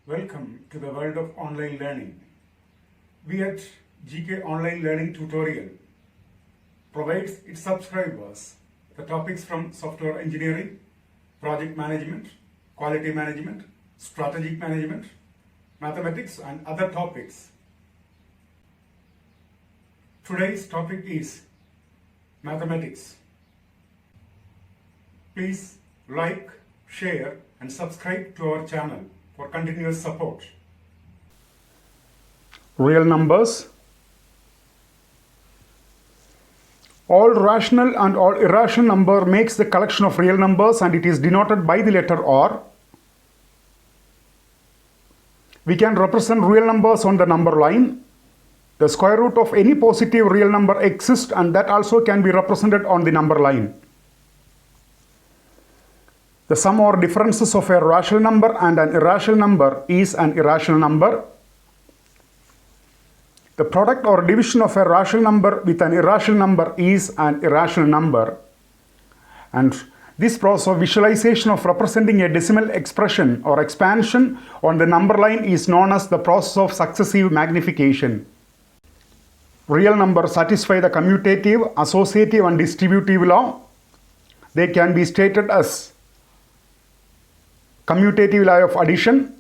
Welcome to the world of online learning. We at GK Online Learning Tutorial provides its subscribers the topics from software engineering, project management, quality management, strategic management, mathematics and other topics. Today's topic is mathematics. Please like, share and subscribe to our channel for continuous support. Real numbers. All rational and all irrational number makes the collection of real numbers and it is denoted by the letter R. We can represent real numbers on the number line. The square root of any positive real number exists and that also can be represented on the number line. The sum or differences of a rational number and an irrational number is an irrational number. The product or division of a rational number with an irrational number is an irrational number. And this process of visualization of representing a decimal expression or expansion on the number line is known as the process of successive magnification. Real numbers satisfy the commutative, associative and distributive law. They can be stated as commutative law of addition,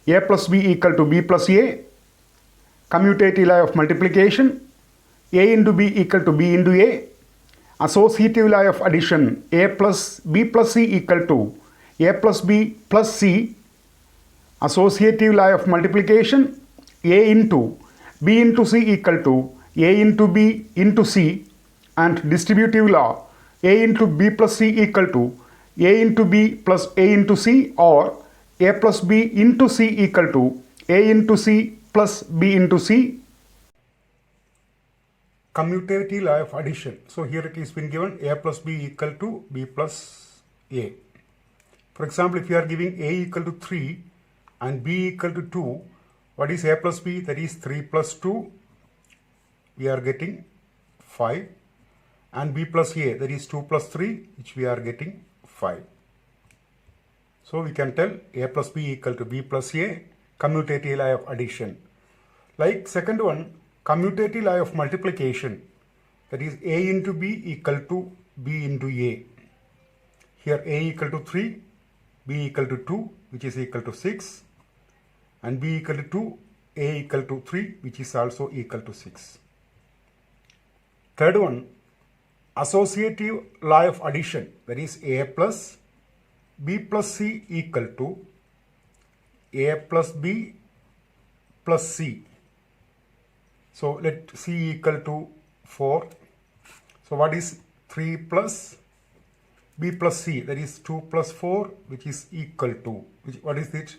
a plus b equal to b plus a, commutative law of multiplication, a into b equal to b into a, associative law of addition, a plus b plus c equal to a plus b plus c, associative law of multiplication, a into b into c equal to a into b into c, and distributive law, a into b plus c equal to a into b plus a into c, or a plus b into c equal to a into c plus b into c. Commutative law of addition. So here it is been given a plus b equal to b plus a. For example, if you are giving a equal to 3 and b equal to 2, what is a plus b? That is 3 plus 2. We are getting 5. And b plus a, that is 2 plus 3, which we are getting 5. So we can tell a plus b equal to b plus a, commutative law of addition. Like second one, commutative law of multiplication, that is a into b equal to b into a. Here a equal to 3, b equal to 2, which is equal to 6, and b equal to 2, a equal to 3, which is also equal to 6. Third one, associative law of addition, that is a plus b plus c equal to a plus b plus c. So let c equal to 4. So what is 3 plus b plus c? That is 2 plus 4, which is equal to, what is it?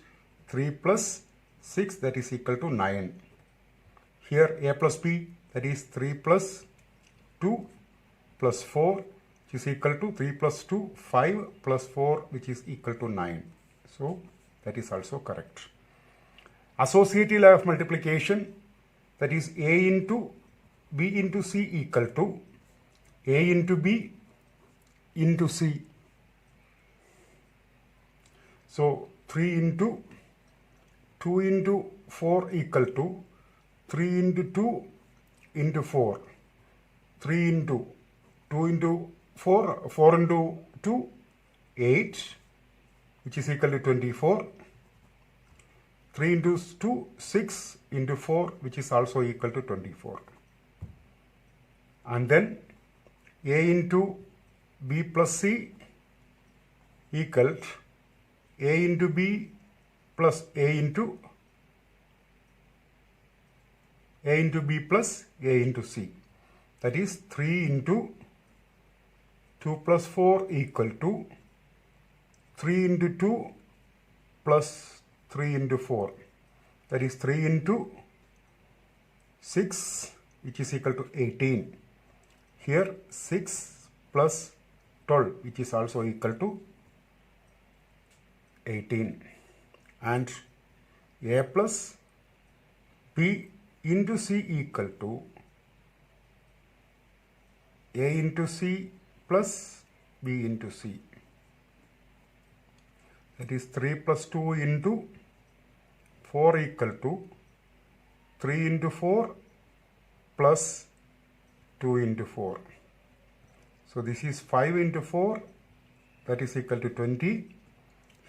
3 plus 6, that is equal to 9. Here a plus b, that is 3 plus 2 plus 4, which is equal to 3 plus 2, 5 plus 4, which is equal to 9. So that is also correct. Associative law of multiplication, that is a into b into c equal to a into b into c. So 3 into 2 into 4 equal to 3 into 2 into 4. 3 into 2 into 4, 4 into 2, 8, which is equal to 24. 3 into 2, 6 into 4, which is also equal to 24. And then a into b plus c equals a into b plus a into b plus a into c. That is 3 into 2 plus 4 equal to 3 into 2 plus 3 into 4. That is 3 into 6, which is equal to 18. Here 6 plus 12, which is also equal to 18. And a plus b into c equal to a into c plus b into c. That is 3 plus 2 into 4 equal to 3 into 4 plus 2 into 4. So this is 5 into 4, that is equal to 20.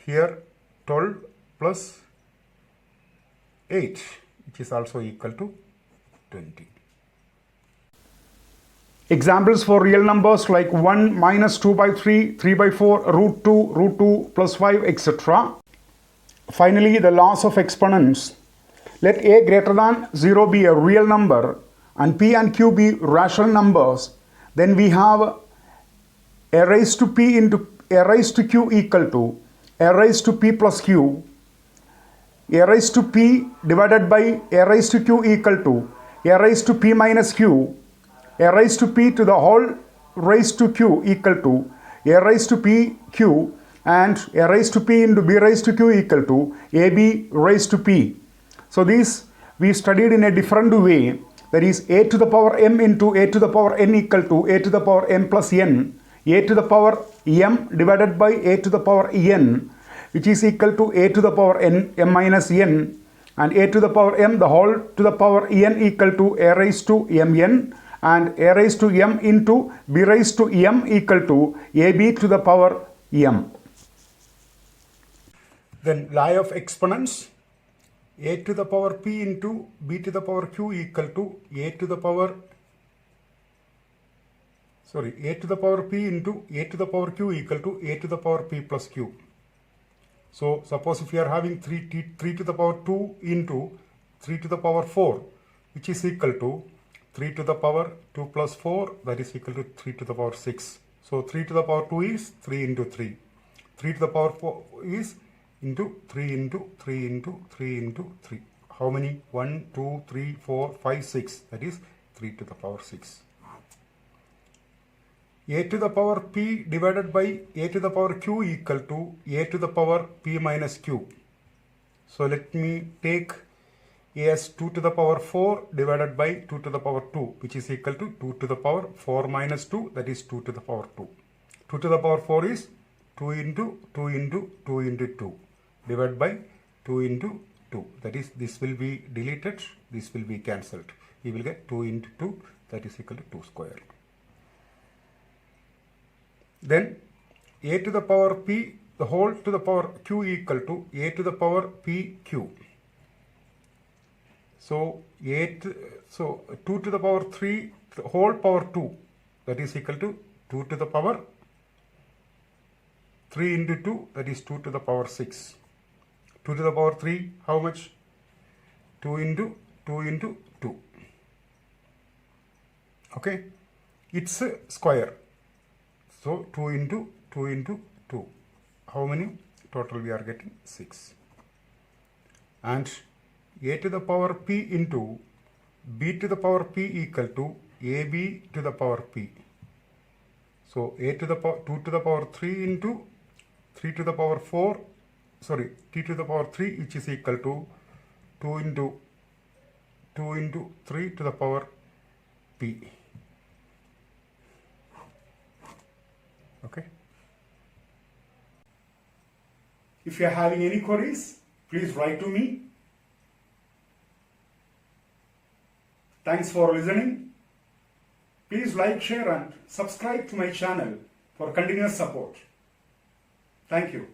Here 12 plus 8, which is also equal to 20. Examples for real numbers like 1 minus 2 by 3, 3 by 4, root 2 plus 5, etc. Finally, the laws of exponents. Let a greater than 0 be a real number and p and q be rational numbers. Then we have a raised to p into a raised to q equal to a raised to p plus q. A raised to p divided by a raised to q equal to a raised to p minus q. A raised to p to the whole raised to q equal to a raised to p q, and a raised to p into b raised to q equal to ab raised to p. So this we studied in a different way, that is a to the power m into a to the power n equal to a to the power m plus n, a to the power m divided by a to the power n, which is equal to a to the power n m minus n, and a to the power m the whole to the power n equal to a raised to mn, and a raised to m into b raised to m equal to ab to the power m. Then law of exponents, a to the power p into b to the power q equal to a to the power p into a to the power q equal to a to the power p plus q. So suppose if you are having 3 to the power 2 into 3 to the power 4, which is equal to 3 to the power 2 plus 4, that is equal to 3 to the power 6. So 3 to the power 2 is 3 into 3. 3 to the power 4 is into 3 into 3 into 3 into 3. How many? 1, 2, 3, 4, 5, 6. That is 3 to the power 6. A to the power p divided by a to the power q equal to a to the power p minus q. So let me take a as 2 to the power 4 divided by 2 to the power 2, which is equal to 2 to the power 4 minus 2, that is 2 to the power 2. 2 to the power 4 is 2 into 2 into 2 into 2 divided by 2 into 2. That is, this will be deleted, this will be cancelled. We will get 2 into 2, that is equal to 2 square. Then a to the power p the whole to the power q equal to a to the power p q. So 2 to the power 3 the whole power 2, that is equal to 2 to the power 3 into 2, that is 2 to the power 6. 2 to the power 3, how much? 2 into 2 into 2. Okay, it's a square. So 2 into 2 into 2. How many? Total we are getting 6. And a to the power p into b to the power p equal to ab to the power p. So a to the power 2 to the power 3 into 3 to the power 4, sorry, t to the power 3, which is equal to 2 into 3 to the power p. Okay. If you are having any queries, please write to me. Thanks for listening. Please like, share and subscribe to my channel for continuous support. Thank you.